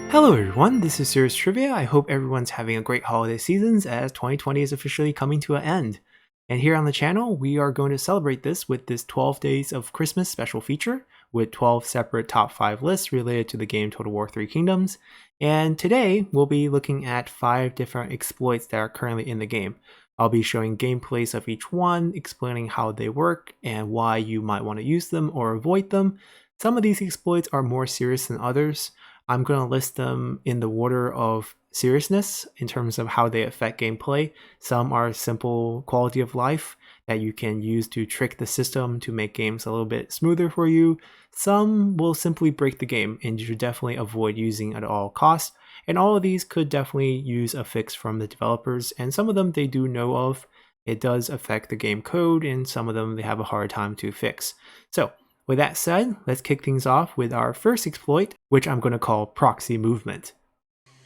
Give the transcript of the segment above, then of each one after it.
Hello everyone, this is Serious Trivia. I hope everyone's having a great holiday season as 2020 is officially coming to an end. And here on the channel, we are going to celebrate this with this 12 Days of Christmas special feature with 12 separate top 5 lists related to the game Total War 3 Kingdoms. And today, we'll be looking at 5 different exploits that are currently in the game. I'll be showing gameplays of each one, explaining how they work and why you might want to use them or avoid them. Some of these exploits are more serious than others. I'm going to list them in the order of seriousness in terms of how they affect gameplay. Some are simple quality of life that you can use to trick the system to make games a little bit smoother for you. Some will simply break the game and you should definitely avoid using at all costs. And all of these could definitely use a fix from the developers, and some of them they do know of. It does affect the game code, and some of them they have a hard time to fix. So with that said, let's kick things off with our first exploit, which I'm going to call Proxy Movement.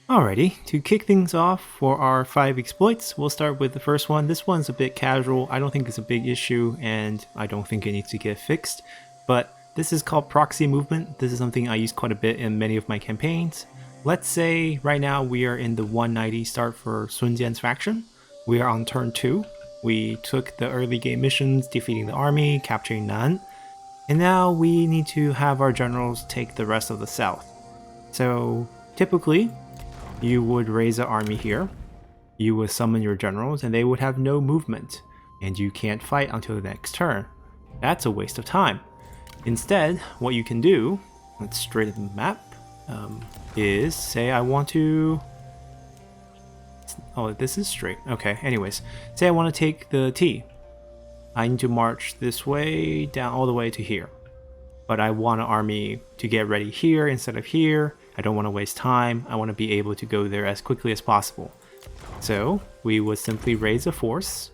Alrighty, to kick things off for our 5 exploits, we'll start with the first one. This one's a bit casual. I don't think it's a big issue, and I don't think it needs to get fixed. But this is called Proxy Movement. This is something I use quite a bit in many of my campaigns. Let's say right now we are in the 190 start for Sun Jian's faction. We are on turn 2. We took the early game missions, defeating the army, capturing Nan. And now we need to have our generals take the rest of the south. So typically, you would raise an army here, you would summon your generals, and they would have no movement, and you can't fight until the next turn. That's a waste of time. Instead, what you can do, let's straighten the map, is say I want to... Oh, this is straight. Okay, anyways, say I want to take the T. I need to march this way down all the way to here. But I want an army to get ready here instead of here. I don't want to waste time. I want to be able to go there as quickly as possible. So we would simply raise a force.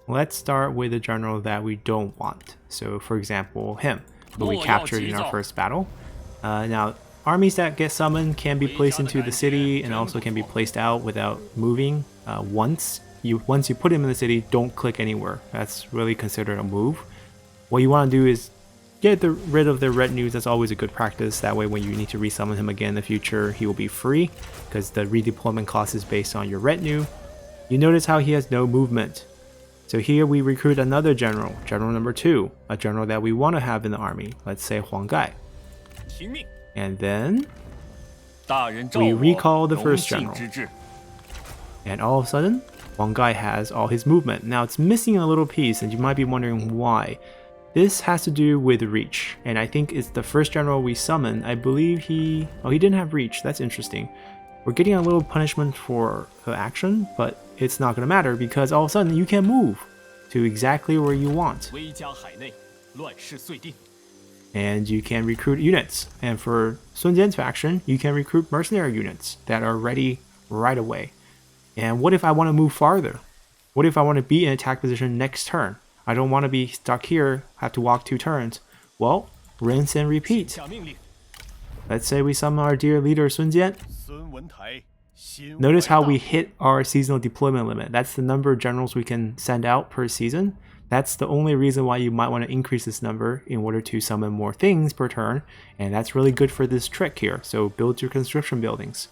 Let's start with a general that we don't want. So for example, him, who we captured in our first battle. Now, armies that get summoned can be placed into the city and also can be placed out without moving once you put him in the city, don't click anywhere. That's really considered a move. What you want to do is get rid of the retinues. That's always a good practice. That way when you need to resummon him again in the future, he will be free because the redeployment cost is based on your retinue. You notice how he has no movement. So here we recruit another general, general number 2, a general that we want to have in the army. Let's say Huang Gai. And then we recall the first general. And all of a sudden, Huang Gai has all his movement. Now it's missing a little piece and you might be wondering why. This has to do with reach, and I think it's the first general we summoned. I believe he didn't have reach. That's interesting. We're getting a little punishment for the action, but it's not going to matter because all of a sudden you can move to exactly where you want. And you can recruit units. And for Sun Jian's faction, you can recruit mercenary units that are ready right away. And what if I want to move farther? What if I want to be in attack position next turn? I don't want to be stuck here, have to walk 2 turns. Well, rinse and repeat. Let's say we summon our dear leader Sun Jian. Notice how we hit our seasonal deployment limit. That's the number of generals we can send out per season. That's the only reason why you might want to increase this number in order to summon more things per turn. And that's really good for this trick here. So build your conscription buildings.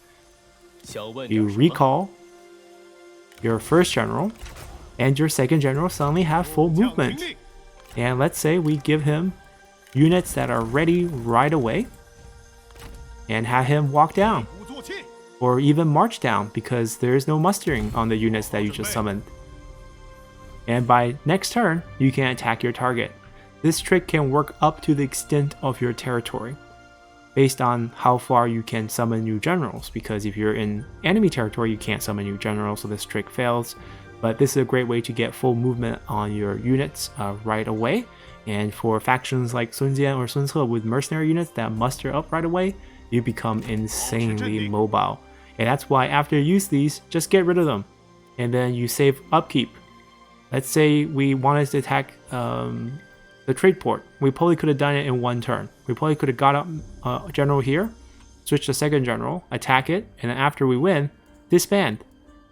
You recall your first general and your second general suddenly have full movement. And let's say we give him units that are ready right away and have him walk down or even march down because there is no mustering on the units that you just summoned. And by next turn, you can attack your target. This trick can work up to the extent of your territory, based on how far you can summon new generals, because if you're in enemy territory, you can't summon new generals, so this trick fails. But this is a great way to get full movement on your units right away. And for factions like Sun Jian or Sun Ce with mercenary units that muster up right away, you become insanely mobile. And that's why after you use these, just get rid of them. And then you save upkeep. Let's say we wanted to attack the trade port. We probably could have done it in 1 turn. We probably could have got up general here, switch to second general, attack it, and then after we win, disband.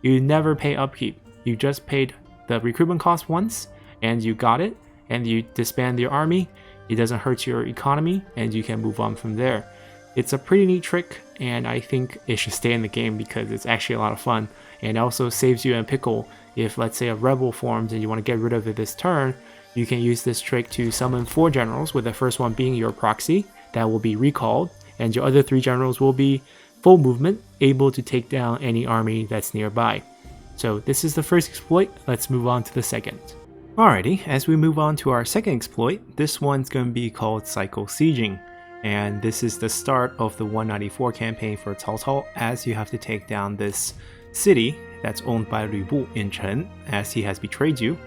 You never pay upkeep. You just paid the recruitment cost once, and you got it, and you disband your army. It doesn't hurt your economy, and you can move on from there. It's a pretty neat trick, and I think it should stay in the game because it's actually a lot of fun, and also saves you in a pickle. If, let's say, a rebel forms and you want to get rid of it this turn, you can use this trick to summon 4 generals, with the first one being your proxy that will be recalled, and your other 3 generals will be full movement, able to take down any army that's nearby. So this is the first exploit. Let's move on to the second. Alrighty, as we move on to our second exploit, this one's going to be called Cycle Sieging. And this is the start of the 194 campaign for Cao Cao, as you have to take down this city that's owned by Lü Bu in Chen, as he has betrayed you.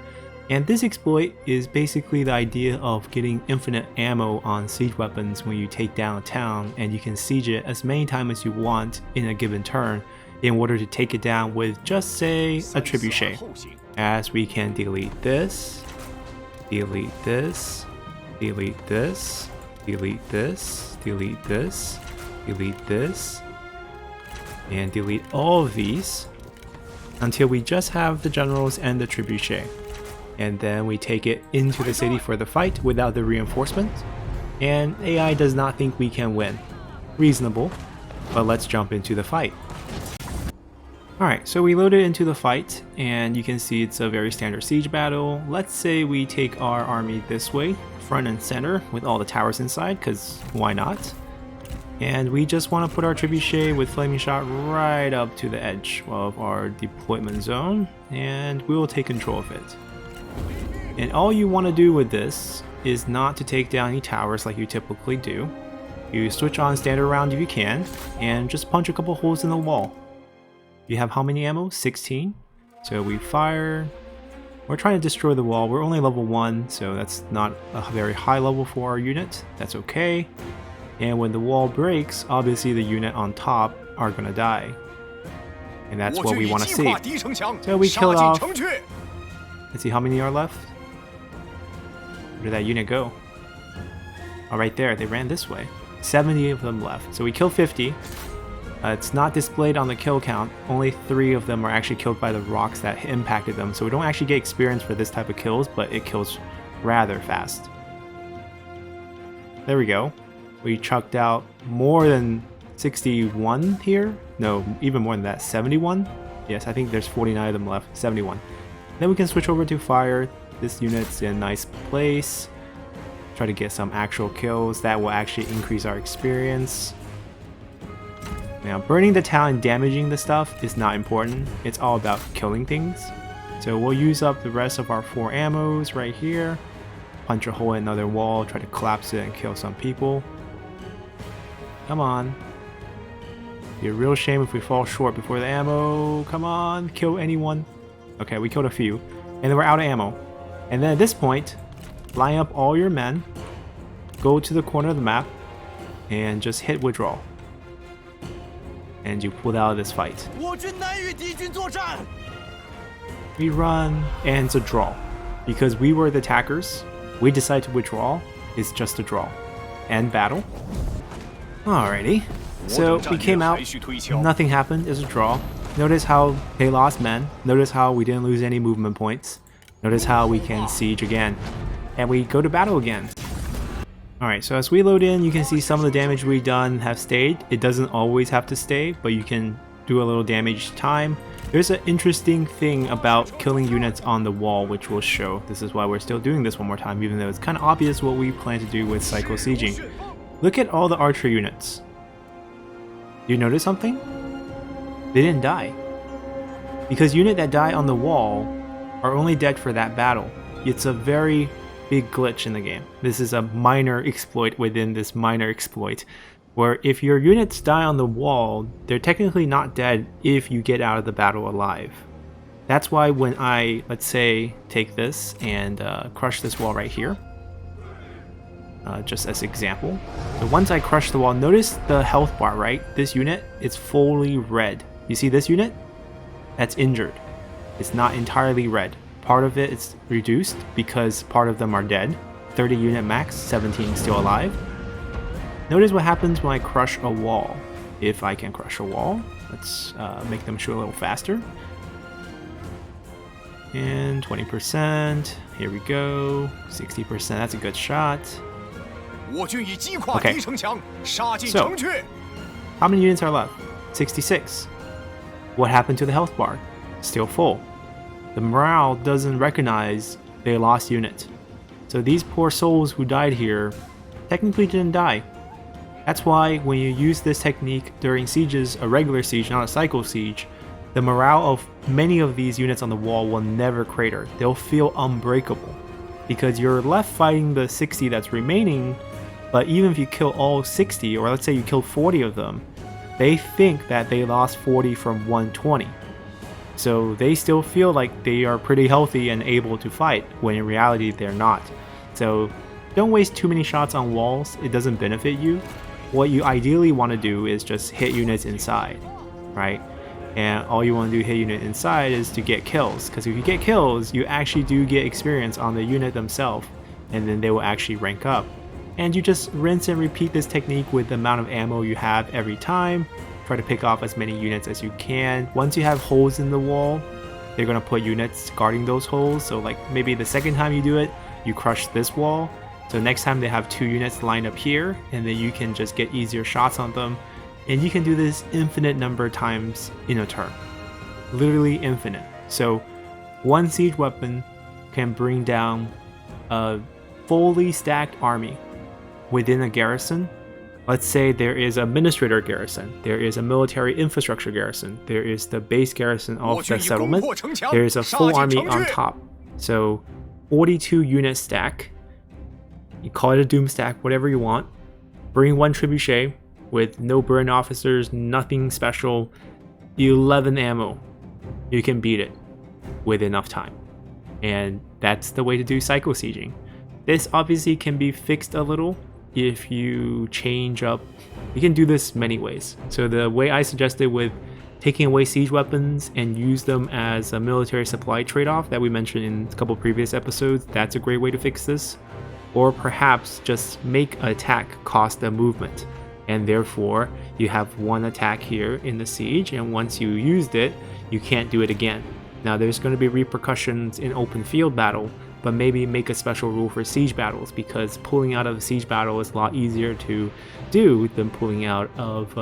And this exploit is basically the idea of getting infinite ammo on siege weapons when you take down a town, and you can siege it as many times as you want in a given turn in order to take it down with just say a trebuchet. As we can delete this, delete this, delete this, delete this, delete this, delete this, and delete all of these until we just have the generals and the trebuchet. And then we take it into the city for the fight without the reinforcement, and AI does not think we can win. Reasonable, but let's jump into the fight. Alright, so we loaded into the fight, and you can see it's a very standard siege battle. Let's say we take our army this way, front and center, with all the towers inside, because why not? And we just want to put our trebuchet with flaming shot right up to the edge of our deployment zone, and we will take control of it. And all you want to do with this is not to take down any towers like you typically do. You switch on standard round if you can, and just punch a couple holes in the wall. You have how many ammo? 16. So we fire. We're trying to destroy the wall. We're only level 1, so that's not a very high level for our unit. That's okay. And when the wall breaks, obviously the unit on top are gonna die. And that's what we want to see. So we kill off. Let's see how many are left. Where did that unit go? Oh, right there. They ran this way. 70 of them left. So we killed 50. It's not displayed on the kill count. Only 3 of them are actually killed by the rocks that impacted them. So we don't actually get experience for this type of kills, but it kills rather fast. There we go. We chucked out more than 61 here. No, even more than that. 71? Yes, I think there's 49 of them left. 71. Then we can switch over to fire. This unit's in a nice place. Try to get some actual kills. That will actually increase our experience. Now, burning the town and damaging the stuff is not important. It's all about killing things. So we'll use up the rest of our 4 ammos right here. Punch a hole in another wall, try to collapse it and kill some people. Come on. Be a real shame if we fall short before the ammo. Come on, kill anyone. Okay, we killed a few. And then we're out of ammo. And then at this point, line up all your men. Go to the corner of the map. And just hit withdrawal. And you pulled out of this fight. We run, and it's a draw. Because we were the attackers, we decided to withdraw. It's just a draw. End battle. Alrighty. So we came out, nothing happened, it's a draw. Notice how they lost men. Notice how we didn't lose any movement points. Notice how we can siege again. And we go to battle again. Alright, so as we load in, you can see some of the damage we've done have stayed. It doesn't always have to stay, but you can do a little damage each time. There's an interesting thing about killing units on the wall, which we'll show. This is why we're still doing this one more time, even though it's kind of obvious what we plan to do with Cycle Sieging. Look at all the archer units. You notice something? They didn't die. Because units that die on the wall are only dead for that battle. It's a very big glitch in the game. This is a minor exploit within this minor exploit, where if your units die on the wall, they're technically not dead if you get out of the battle alive. That's why when I, let's say, take this and crush this wall right here, just as example. So once I crush the wall, notice the health bar, right? This unit is fully red. You see this unit? That's injured. It's not entirely red. Part of it is reduced because part of them are dead. 30 unit max, 17 still alive. Notice what happens when I crush a wall. If I can crush a wall, let's make them shoot a little faster. And 20%. Here we go. 60%. That's a good shot. Okay. So, how many units are left? 66. What happened to the health bar? Still full. The morale doesn't recognize they lost unit. So these poor souls who died here technically didn't die. That's why when you use this technique during sieges, a regular siege, not a cycle siege, the morale of many of these units on the wall will never crater. They'll feel unbreakable. Because you're left fighting the 60 that's remaining, but even if you kill all 60, or let's say you kill 40 of them, they think that they lost 40 from 120. So they still feel like they are pretty healthy and able to fight, when in reality they're not. So don't waste too many shots on walls, it doesn't benefit you. What you ideally want to do is just hit units inside, right? And all you want to do hit unit inside is to get kills, because if you get kills, you actually do get experience on the unit themselves, and then they will actually rank up. And you just rinse and repeat this technique with the amount of ammo you have every time. Try to pick off as many units as you can. Once you have holes in the wall, they're going to put units guarding those holes. So like maybe the second time you do it, you crush this wall. So next time they have 2 units lined up here, and then you can just get easier shots on them. And you can do this infinite number of times in a turn. Literally infinite. So one siege weapon can bring down a fully stacked army within a garrison. Let's say there is an administrator garrison, there is a military infrastructure garrison, there is the base garrison of the settlement, there is a full army on top. So 42 unit stack, you call it a doom stack, whatever you want. Bring 1 trebuchet with no burn officers, nothing special, 11 ammo. You can beat it with enough time. And that's the way to do cycle sieging. This obviously can be fixed a little if you change up. You can do this many ways. So the way I suggested with taking away siege weapons and use them as a military supply trade-off that we mentioned in a couple previous episodes, that's a great way to fix this. Or perhaps just make an attack cost a movement, and therefore you have 1 attack here in the siege, and once you used it, you can't do it again. Now there's going to be repercussions in open field battle, but maybe make a special rule for siege battles, because pulling out of a siege battle is a lot easier to do than pulling out of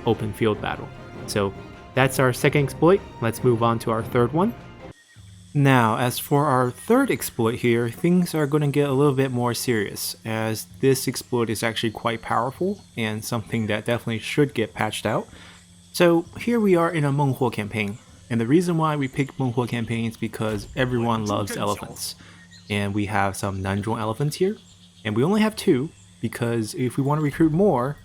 open field battle. So that's our second exploit. Let's move on to our third one. Now, as for our third exploit here, things are going to get a little bit more serious, as this exploit is actually quite powerful and something that definitely should get patched out. So here we are in a Menghuo campaign, and the reason why we picked Menghuo campaign is because everyone loves elephants. And we have some Nanzhong elephants here, and we only have 2, because if we want to recruit more,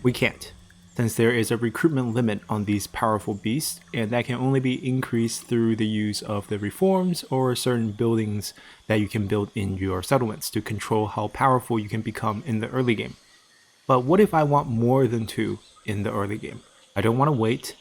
we can't, since there is a recruitment limit on these powerful beasts, and that can only be increased through the use of the reforms or certain buildings that you can build in your settlements to control how powerful you can become in the early game. But what if I want more than 2 in the early game? I don't want to wait.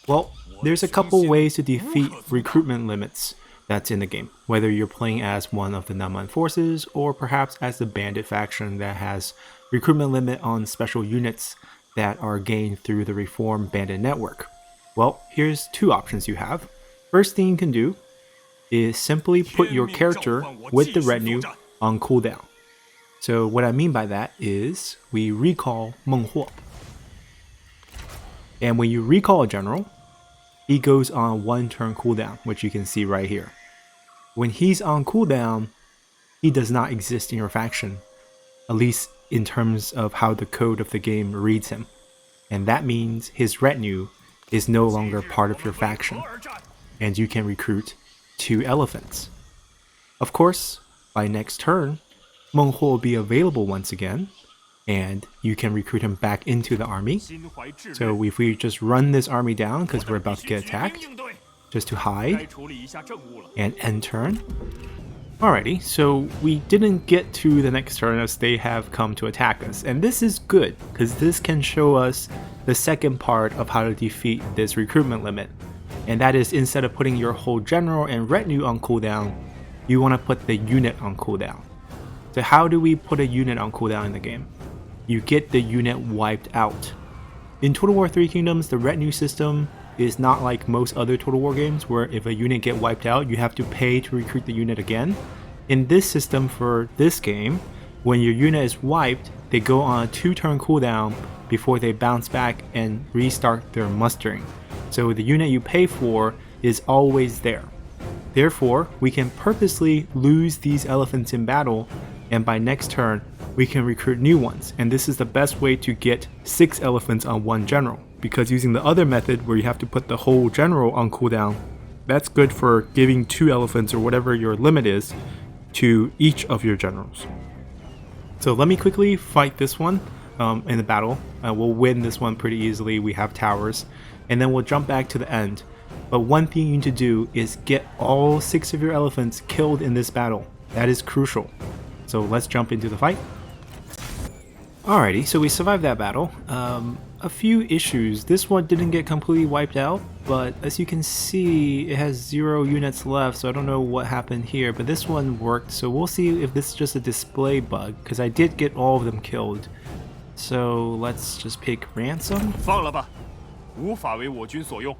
Well, there's a couple ways to defeat recruitment limits that's in the game, whether you're playing as one of the Nanman forces or perhaps as the bandit faction that has recruitment limit on special units that are gained through the reform bandit network. Well, here's 2 options you have. First thing you can do is simply put your character with the retinue on cooldown. So what I mean by that is we recall Menghuo. And when you recall a general, he goes on 1 turn cooldown, which you can see right here. When he's on cooldown, he does not exist in your faction, at least in terms of how the code of the game reads him. And that means his retinue is no longer part of your faction, and you can recruit 2 elephants. Of course, by next turn, Menghuo will be available once again, and you can recruit him back into the army. So if we just run this army down, because we're about to get attacked, just to hide and end turn. Alrighty, so we didn't get to the next turn as they have come to attack us, and this is good because this can show us the second part of how to defeat this recruitment limit, and that is instead of putting your whole general and retinue on cooldown, you want to put the unit on cooldown. So how do we put a unit on cooldown in the game? You get the unit wiped out. In Total War 3 Kingdoms, the retinue system is not like most other Total War games where if a unit get wiped out, you have to pay to recruit the unit again. In this system for this game, when your unit is wiped, they go on a 2-turn cooldown before they bounce back and restart their mustering. So the unit you pay for is always there. Therefore, we can purposely lose these elephants in battle, and by next turn, we can recruit new ones. And this is the best way to get 6 elephants on one general, because using the other method where you have to put the whole general on cooldown, that's good for giving 2 elephants or whatever your limit is to each of your generals. So let me quickly fight this one in the battle. We'll win this one pretty easily. We have towers, and then we'll jump back to the end. But one thing you need to do is get all 6 of your elephants killed in this battle. That is crucial. So let's jump into the fight. Alrighty, so we survived that battle. A few issues. This one didn't get completely wiped out, but as you can see, it has 0 units left, so I don't know what happened here, but this one worked, so we'll see if this is just a display bug, because I did get all of them killed. So let's just pick ransom. 放了吧，无法为我军所用。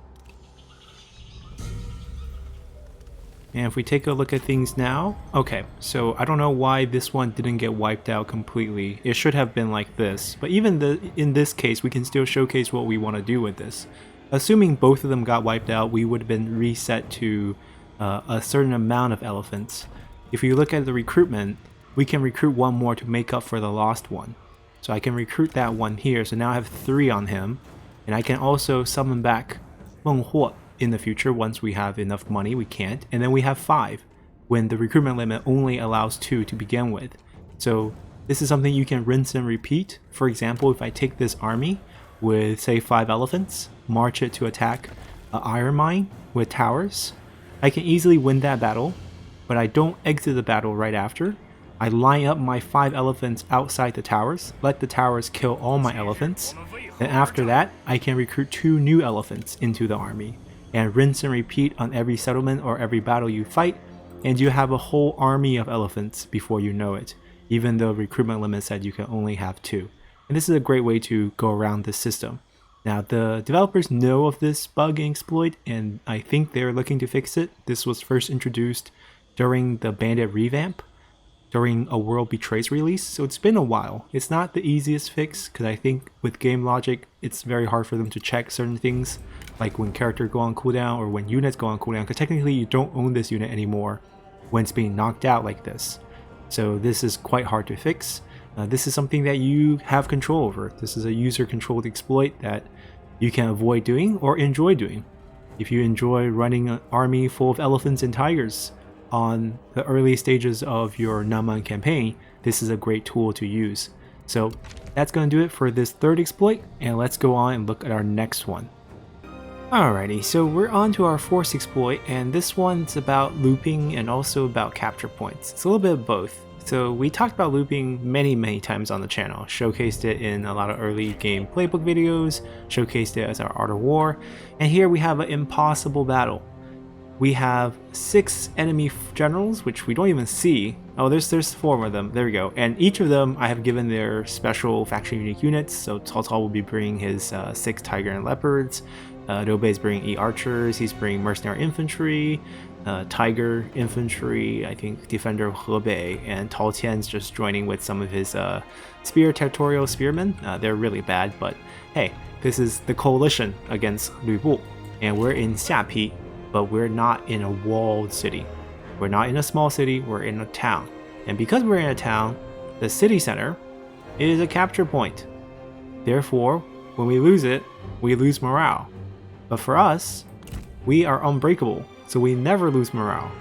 And if we take a look at things now, okay, so I don't know why this one didn't get wiped out completely. It should have been like this, but even in this case, we can still showcase what we want to do with this. Assuming both of them got wiped out, we would have been reset to a certain amount of elephants. If you look at the recruitment, we can recruit one more to make up for the lost one. So I can recruit that one here, so now I have 3 on him, and I can also summon back Meng Huo in the future once we have enough money. We can't, and then we have 5 when the recruitment limit only allows 2 to begin with. So this is something you can rinse and repeat. For example, if I take this army with say 5 elephants, march it to attack an iron mine with towers, I can easily win that battle, but I don't exit the battle right after. I line up my 5 elephants outside the towers, let the towers kill all my elephants, and after that I can recruit 2 new elephants into the army and rinse and repeat on every settlement or every battle you fight, and you have a whole army of elephants before you know it, even though recruitment limit said you can only have 2. And this is a great way to go around this system. Now the developers know of this bug and exploit, and I think they're looking to fix it. This was first introduced during the Bandit revamp, during A World Betrays release, so it's been a while. It's not the easiest fix, because I think with game logic, it's very hard for them to check certain things, like when characters go on cooldown or when units go on cooldown, because technically you don't own this unit anymore when it's being knocked out like this. So this is quite hard to fix. This is something that you have control over. This is a user-controlled exploit that you can avoid doing or enjoy doing. If you enjoy running an army full of elephants and tigers on the early stages of your Naman campaign, this is a great tool to use. So that's going to do it for this 3rd exploit, and let's go on and look at our next one. Alrighty, so we're on to our 4th exploit, and this one's about looping and also about capture points. It's a little bit of both. So we talked about looping many times on the channel, showcased it in a lot of early game playbook videos, showcased it as our Art of War, and here we have an impossible battle. We have 6 enemy generals, which we don't even see. Oh, there's 4 of them. There we go. And each of them I have given their special faction unique units. So Cao Cao will be bringing his 6 tiger and leopards. Liu Bei is bringing 8 archers. He's bringing mercenary infantry, tiger infantry, I think defender of Hebei, and Tao Qian's just joining with some of his spear territorial spearmen. They're really bad, but hey, this is the coalition against Lü Bu, and we're in Xiapi. But we're not in a walled city. We're not in a small city, we're in a town. And because we're in a town, the city center is a capture point. Therefore, when we lose it, we lose morale. But for us, we are unbreakable, so we never lose morale.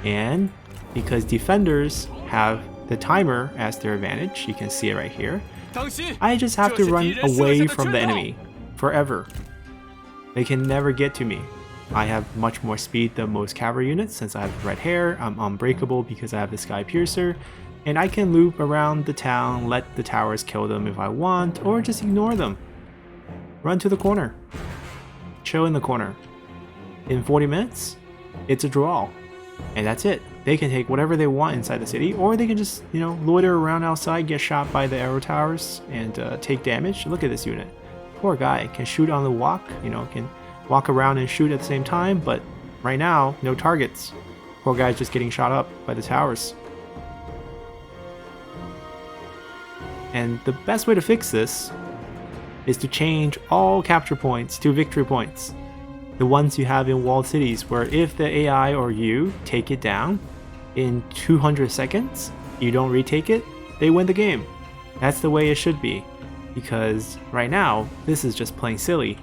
And because defenders have the timer as their advantage, you can see it right here, I just have to run away from the enemy forever. They can never get to me. I have much more speed than most cavalry units since I have red hair. I'm unbreakable because I have the Sky Piercer, and I can loop around the town, let the towers kill them if I want, or just ignore them. Run to the corner. Chill in the corner. In 40 minutes, it's a draw. And that's it. They can take whatever they want inside the city, or they can just, loiter around outside, get shot by the arrow towers, and take damage. Look at this unit. Poor guy. Can shoot on the walk, can walk around and shoot at the same time, but right now, no targets. Poor guy's just getting shot up by the towers. And the best way to fix this is to change all capture points to victory points. The ones you have in walled cities, where if the AI or you take it down in 200 seconds, you don't retake it, they win the game. That's the way it should be, because right now, this is just plain silly.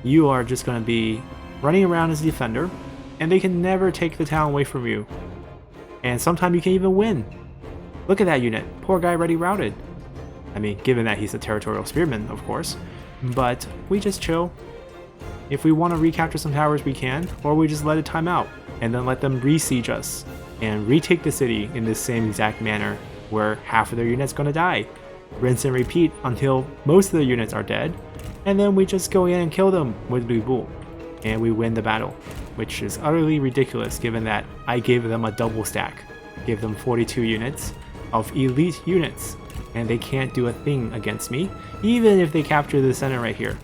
You are just going to be running around as a defender, and they can never take the town away from you. And sometimes you can even win. Look at that unit, poor guy already routed. I mean, given that he's a territorial spearman, of course, but we just chill. If we want to recapture some towers, we can, or we just let it time out, and then let them re-siege us, and retake the city in the same exact manner, where half of their units gonna die. Rinse and repeat until most of the units are dead, and then we just go in and kill them with Blue Bull, and we win the battle, which is utterly ridiculous given that I gave them a double stack, gave them 42 units of elite units, and they can't do a thing against me, even if they capture the center right here.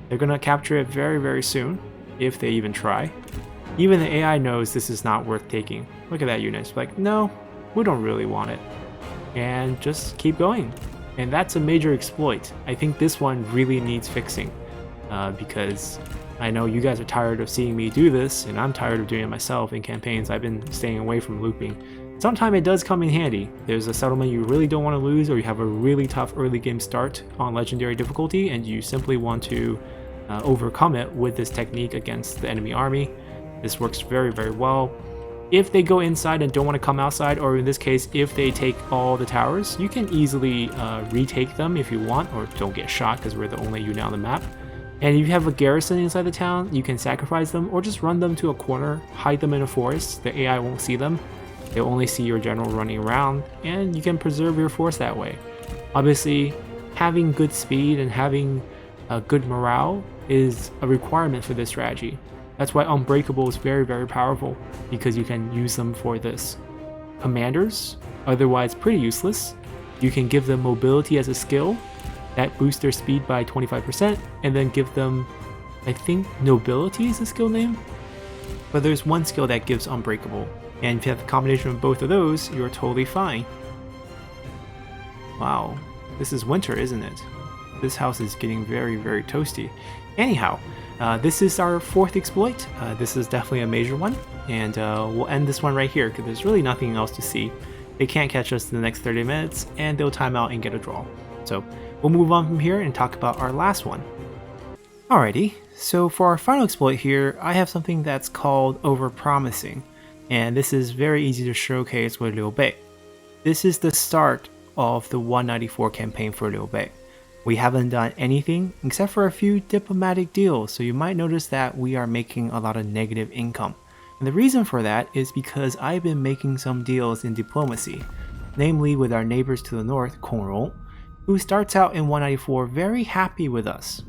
They're gonna capture it very, very soon, if they even try. Even the AI knows this is not worth taking. Look at that unit, it's like, no, we don't really want it. And just keep going. And that's a major exploit. I think this one really needs fixing, because I know you guys are tired of seeing me do this, and I'm tired of doing it myself in campaigns. I've been staying away from looping. Sometimes it does come in handy. There's a settlement you really don't want to lose, or you have a really tough early game start on legendary difficulty, and you simply want to overcome it with this technique against the enemy army. This works very, very well. If they go inside and don't want to come outside, or in this case, if they take all the towers, you can easily retake them if you want, or don't get shot because we're the only unit on the map. And if you have a garrison inside the town, you can sacrifice them or just run them to a corner, hide them in a forest. The AI won't see them. They'll only see your general running around, and you can preserve your force that way. Obviously, having good speed and having good morale is a requirement for this strategy. That's why Unbreakable is very, very powerful, because you can use them for this. Commanders, otherwise pretty useless. You can give them mobility as a skill. That boosts their speed by 25%, and then give them, I think, nobility is the skill name? But there's one skill that gives Unbreakable, and if you have the combination of both of those, you're totally fine. Wow, this is winter, isn't it? This house is getting very, very toasty. Anyhow, this is our fourth exploit. This is definitely a major one, and we'll end this one right here because there's really nothing else to see. They can't catch us in the next 30 minutes, and they'll time out and get a draw. So we'll move on from here and talk about our last one. Alrighty, so for our final exploit here, I have something that's called Overpromising, and this is very easy to showcase with Liu Bei. This is the start of the 194 campaign for Liu Bei. We haven't done anything except for a few diplomatic deals, so you might notice that we are making a lot of negative income. And the reason for that is because I've been making some deals in diplomacy, namely with our neighbors to the north, Kongrong, who starts out in 194 very happy with us.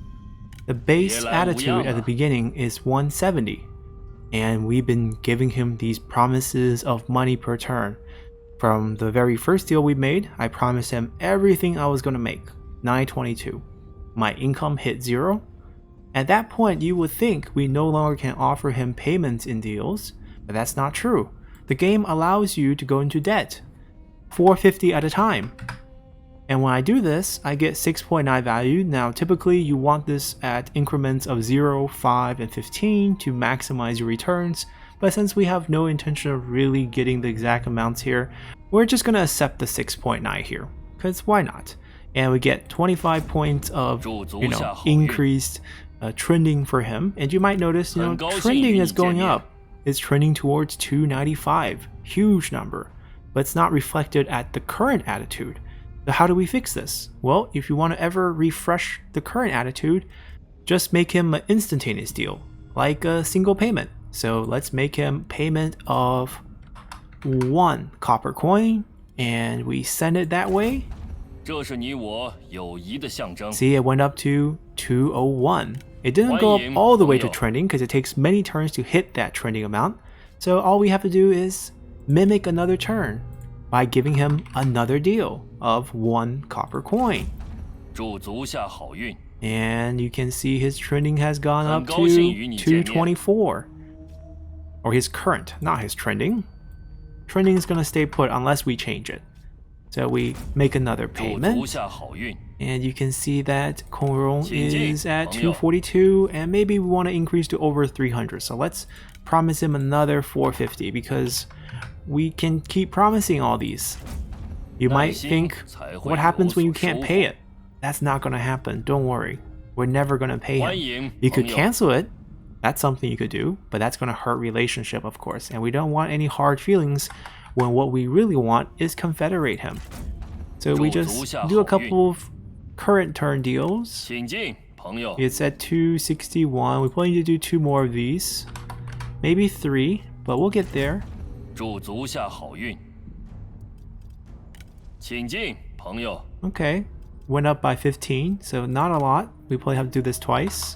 The base attitude at the beginning is 170, and we've been giving him these promises of money per turn. From the very first deal we made, I promised him everything I was going to make. 922. My income hit 0. At that point, you would think we no longer can offer him payments in deals, but that's not true. The game allows you to go into debt, 450 at a time. And when I do this, I get 6.9 value. Now, typically you want this at increments of 0, 5, and 15 to maximize your returns, but since we have no intention of really getting the exact amounts here, we're just going to accept the 6.9 here, because why not? And we get 25 points of, increased trending for him. And you might notice, trending is going up. It's trending towards 295, huge number, but it's not reflected at the current attitude. So how do we fix this? Well, if you want to ever refresh the current attitude, just make him an instantaneous deal, like a single payment. So let's make him payment of 1 copper coin, and we send it that way. See, it went up to 201. It didn't go up all the way to trending because it takes many turns to hit that trending amount. So all we have to do is mimic another turn by giving him another deal of 1 copper coin. And you can see his trending has gone up to 224. Or his current, not his trending. Trending is going to stay put unless we change it. So we make another payment. And you can see that Kongrong is at 242. And maybe we want to increase to over 300. So let's promise him another 450 because we can keep promising all these. You might think, what happens when you can't pay it? That's not going to happen. Don't worry. We're never going to pay him. You could cancel it. That's something you could do, but that's going to hurt relationship, of course. And we don't want any hard feelings when what we really want is confederate him. So we just do a couple of current turn deals. It's at 261. We probably need to do 2 more of these. Maybe 3, but we'll get there. Okay. Went up by 15, so not a lot. We probably have to do this twice.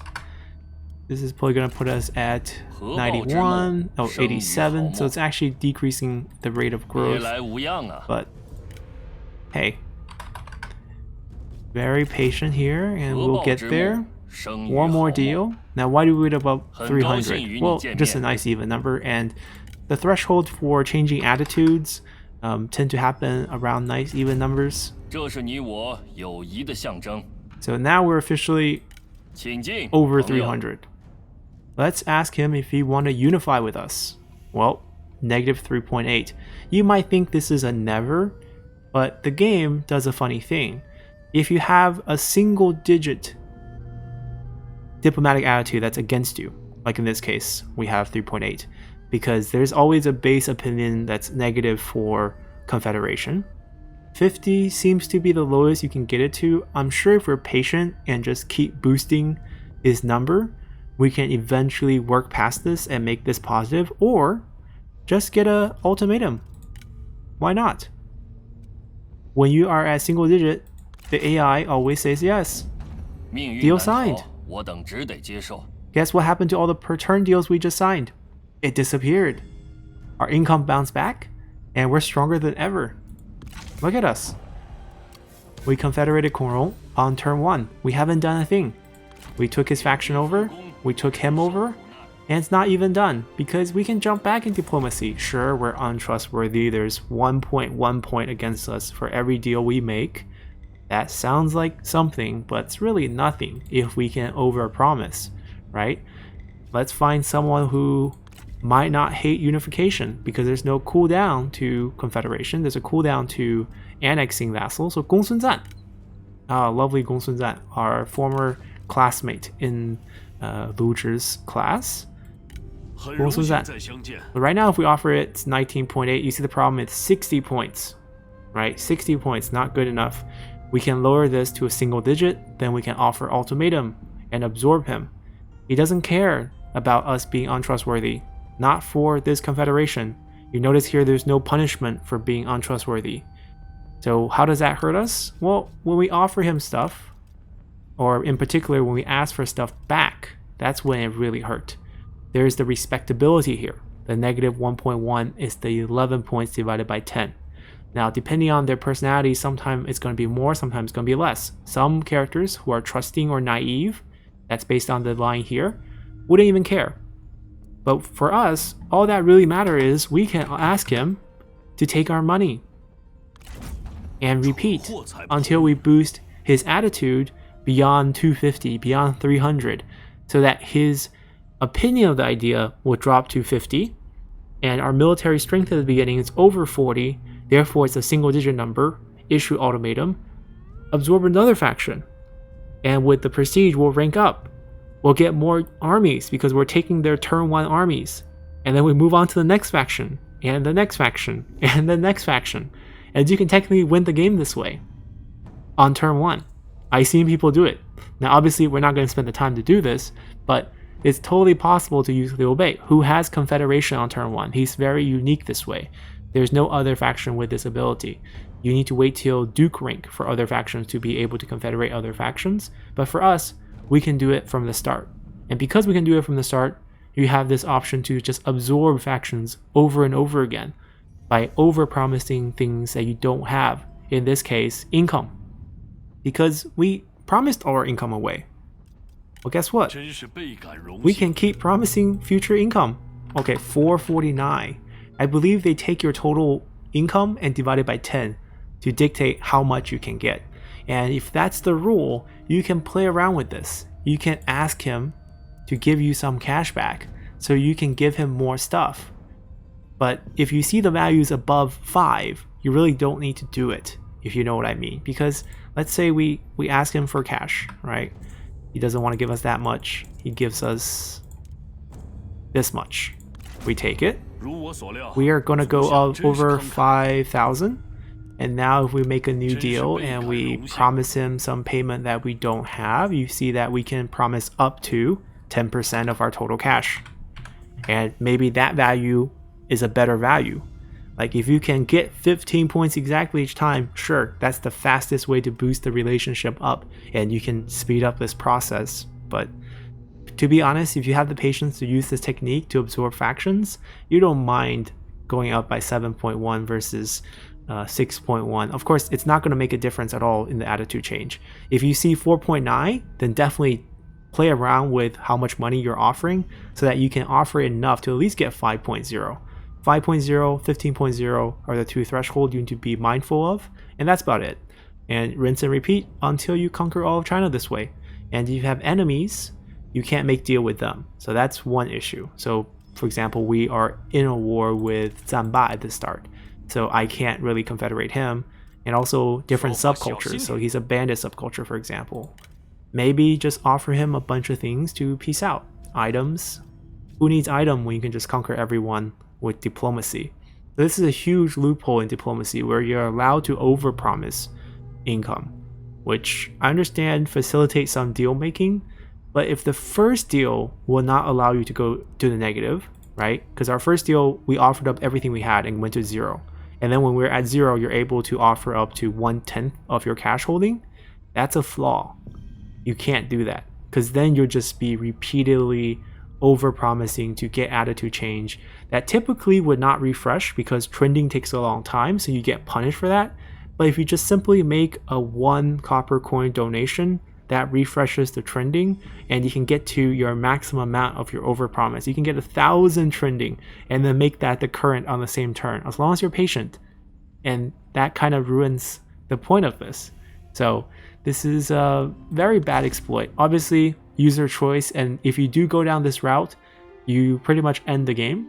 This is probably going to put us at 91, 87, so it's actually decreasing the rate of growth. But hey, very patient here, and we'll get there. One more deal. Now, why do we wait above 300? Well, just a nice even number, and the threshold for changing attitudes tend to happen around nice even numbers. So now we're officially over 300. Let's ask him if he want to unify with us. Well, negative 3.8. You might think this is a never, but the game does a funny thing. If you have a single digit diplomatic attitude that's against you, like in this case, we have 3.8, because there's always a base opinion that's negative for Confederation. 50 seems to be the lowest you can get it to. I'm sure if we're patient and just keep boosting his number, we can eventually work past this and make this positive, or just get a ultimatum. Why not? When you are at single digit, the AI always says yes. Deal signed. Guess what happened to all the per turn deals we just signed? It disappeared. Our income bounced back, and we're stronger than ever. Look at us. We confederated Kongrong on turn 1. We haven't done a thing. We took his faction over, we took him over, and it's not even done because we can jump back in diplomacy. Sure, we're untrustworthy. There's 1.1 point against us for every deal we make. That sounds like something, but it's really nothing if we can overpromise, right? Let's find someone who might not hate unification because there's no cooldown to confederation. There's a cooldown to annexing vassals. So Gong Sun Zan, lovely Gong Sun Zan, our former classmate in Lu Zhi's class. Gong Sun Zan. But right now, if we offer it, it's 19.8. You see the problem? It's 60 points, right? 60 points, not good enough. We can lower this to a single digit, then we can offer ultimatum and absorb him. He doesn't care about us being untrustworthy. Not for this confederation. You notice here there's no punishment for being untrustworthy. So how does that hurt us? Well, when we offer him stuff, or in particular when we ask for stuff back, that's when it really hurt. There's the respectability here. The negative 1.1 is the 11 points divided by 10. Now, depending on their personality, sometimes it's going to be more, sometimes it's going to be less. Some characters who are trusting or naive, that's based on the line here, wouldn't even care. But for us, all that really matters is we can ask him to take our money and repeat until we boost his attitude beyond 250, beyond 300, so that his opinion of the idea will drop to 50, and our military strength at the beginning is over 40, therefore it's a single digit number, issue ultimatum, absorb another faction, and with the prestige we'll rank up. We'll get more armies because we're taking their turn 1 armies. And then we move on to the next faction, and the next faction, and the next faction. And you can technically win the game this way on turn 1. I've seen people do it. Now obviously we're not going to spend the time to do this, but it's totally possible to use Liu Bei, who has Confederation on turn 1. He's very unique this way. There's no other faction with this ability. You need to wait till Duke rank for other factions to be able to confederate other factions. But for us, we can do it from the start. And because we can do it from the start, you have this option to just absorb factions over and over again by over-promising things that you don't have. In this case, income. Because we promised our income away. Well, guess what? 真是倍感荣 We 幸。 can keep promising future income. Okay, 449. I believe they take your total income and divide it by 10 to dictate how much you can get. And if that's the rule, you can play around with this. You can ask him to give you some cash back so you can give him more stuff. But if you see the values above 5, you really don't need to do it, if you know what I mean. Because let's say we ask him for cash, right? He doesn't want to give us that much. He gives us this much. We take it. 如我所料， We are going to go up 足下 over 真是慷慨。 5,000. And now if we make a new deal and we promise him some payment that we don't have, you see that we can promise up to 10% of our total cash. And maybe that value is a better value. Like if you can get 15 points exactly each time, sure, that's the fastest way to boost the relationship up and you can speed up this process. But to be honest, if you have the patience to use this technique to absorb factions, you don't mind going up by 7.1 versus 6.1. Of course, it's not going to make a difference at all in the attitude change. If you see 4.9, then definitely play around with how much money you're offering so that you can offer enough to at least get 5.0. 5.0, 15.0 are the two thresholds you need to be mindful of, and that's about it. And rinse and repeat until you conquer all of China this way. And if you have enemies, you can't make deal with them. So that's one issue. So for example, we are in a war with Zanba at the start. So I can't really confederate him. And also different subcultures. So he's a bandit subculture, for example. Maybe just offer him a bunch of things to peace out. Items. Who needs item when you can just conquer everyone with diplomacy? This is a huge loophole in diplomacy where you're allowed to overpromise income, which I understand facilitates some deal making, but if the first deal will not allow you to go to the negative, right? Because our first deal, we offered up everything we had and went to 0. And then when we're at 0, you're able to offer up to 1/10 of your cash holding. That's a flaw. You can't do that because then you'll just be repeatedly overpromising to get attitude change that typically would not refresh because trending takes a long time, so you get punished for that. But if you just simply make a 1 copper coin donation, that refreshes the trending and you can get to your maximum amount of your overpromise. You can get 1,000 trending and then make that the current on the same turn, as long as you're patient. And that kind of ruins the point of this. So this is a very bad exploit. Obviously, user choice, and if you do go down this route, you pretty much end the game.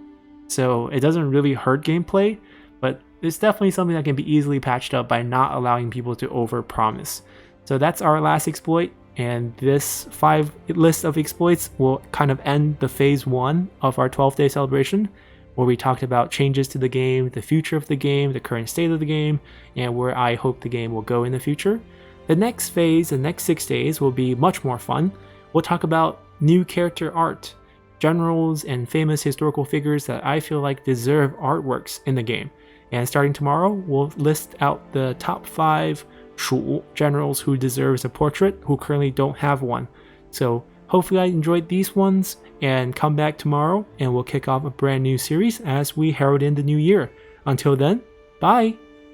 So it doesn't really hurt gameplay, but it's definitely something that can be easily patched up by not allowing people to overpromise. So that's our last exploit, and this 5 list of exploits will kind of end the phase 1 of our 12-day celebration, where we talked about changes to the game, the future of the game, the current state of the game, and where I hope the game will go in the future. The next phase, the next 6 days, will be much more fun. We'll talk about new character art, generals and famous historical figures that I feel like deserve artworks in the game. And starting tomorrow, we'll list out the top 5 Shu generals who deserves a portrait who currently don't have one. So hopefully I enjoyed these ones, and come back tomorrow and we'll kick off a brand new series as we herald in the new year. Until then, bye!